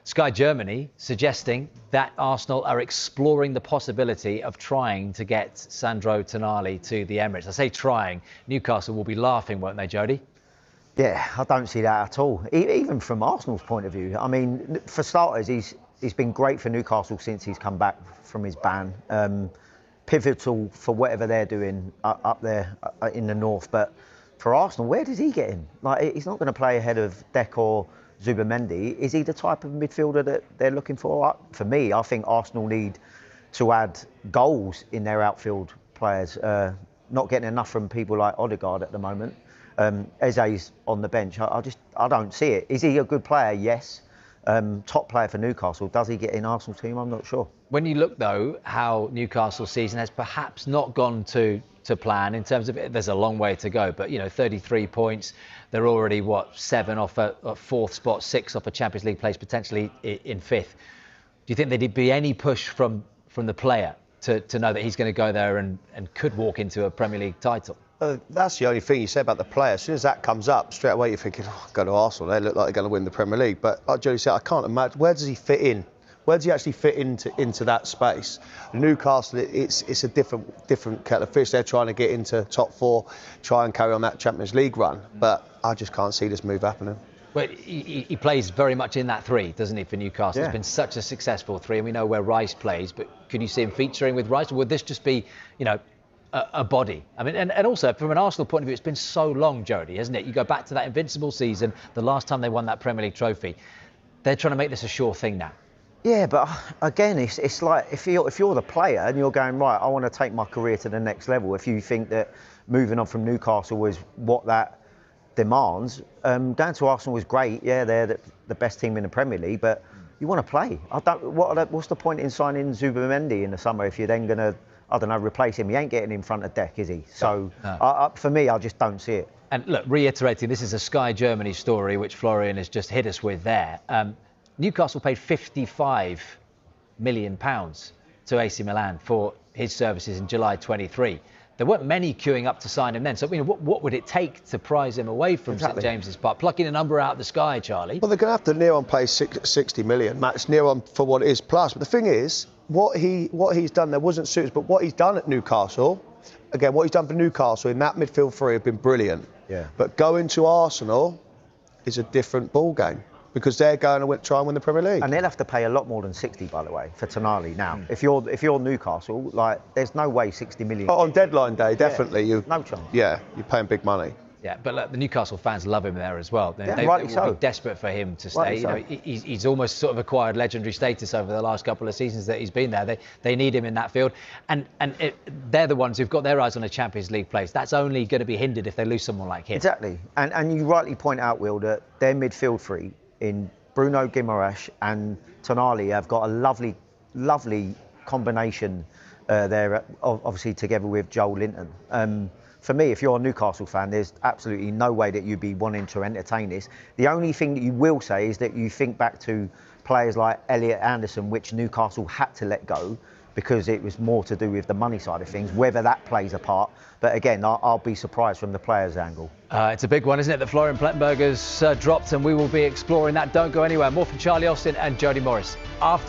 Sky Germany suggesting that Arsenal are exploring the possibility of trying to get Sandro Tonali to the Emirates. I say trying. Newcastle will be laughing, won't they, Jody? Yeah, I don't see that at all. Even from Arsenal's point of view. I mean, for starters, he's been great for Newcastle since he's come back from his ban. Pivotal for whatever they're doing up there in the north. But for Arsenal, where does he get in? Like, he's not going to play ahead of Deck or Zubimendi. Is he the type of midfielder that they're looking for? For me, I think Arsenal need to add goals in their outfield players. Not getting enough from people like Odegaard at the moment. Eze's on the bench. I don't see it. Is he a good player? Yes. Top player for Newcastle. Does he get in Arsenal team? I'm not sure. When you look, though, how Newcastle's season has perhaps not gone to plan in terms of there's a long way to go, but, 33 points. They're already, 7 off a 4th spot, 6 off a Champions League place, potentially in 5th. Do you think there'd be any push from the player to know that he's going to go there and could walk into a Premier League title? That's the only thing you say about the player. As soon as that comes up, straight away you're thinking, go to Arsenal. They look like they're going to win the Premier League. But like Jody said, I can't imagine. Where does he fit in? Where does he actually fit into that space? Newcastle, it's a different kettle of fish. They're trying to get into top 4, try and carry on that Champions League run. But I just can't see this move happening. Well, he plays very much in that 3, doesn't he, for Newcastle? Yeah. It's been such a successful 3, and we know where Rice plays. But could you see him featuring with Rice, or would this just be, a body? I mean, and also from an Arsenal point of view, it's been so long, Jody, hasn't it? You go back to that invincible season, the last time they won that Premier League trophy. They're trying to make this a sure thing now. Yeah, but again, it's like if you're the player and you're going, right, I want to take my career to the next level. If you think that moving on from Newcastle was what that demands, going to Arsenal was great. Yeah, they're the best team in the Premier League, but you want to play. What's the point in signing Zubimendi in the summer if you're then going to, I don't know, replace him? He ain't getting in front of Deck, is he? So for me, I just don't see it. And look, reiterating, this is a Sky Germany story, which Florian has just hit us with there. Newcastle paid £55 million to AC Milan for his services in July 23. There weren't many queuing up to sign him then. So, what would it take to prize him away from St James's Park? Plucking a number out of the sky, Charlie. Well, they're going to have to near on pay 60 million. Max, near on for what it is plus. But the thing is, what he's done there wasn't suited, but what he's done at Newcastle, again, what he's done for Newcastle in that midfield 3 have been brilliant. Yeah. But going to Arsenal is a different ball game, because they're going to try and win the Premier League. And they'll have to pay a lot more than 60, by the way, for Tonali now. If you're Newcastle, like, there's no way 60 million. On deadline day, definitely. No chance. Yeah, you're paying big money. Yeah, but look, the Newcastle fans love him there as well. They rightly will so. be desperate for him to stay. He's almost sort of acquired legendary status over the last couple of seasons that he's been there. They need him in that field, and they're the ones who've got their eyes on a Champions League place. That's only going to be hindered if they lose someone like him. Exactly, and you rightly point out, Will, that their midfield 3 in Bruno Guimaraes and Tonali have got a lovely combination there, obviously together with Joel Linton. For me, if you're a Newcastle fan, there's absolutely no way that you'd be wanting to entertain this. The only thing that you will say is that you think back to players like Elliot Anderson, which Newcastle had to let go because it was more to do with the money side of things, whether that plays a part. But again, I'll be surprised from the players' angle. It's a big one, isn't it, that Florian Plettenberg has dropped, and we will be exploring that. Don't go anywhere. More from Charlie Austin and Jody Morris after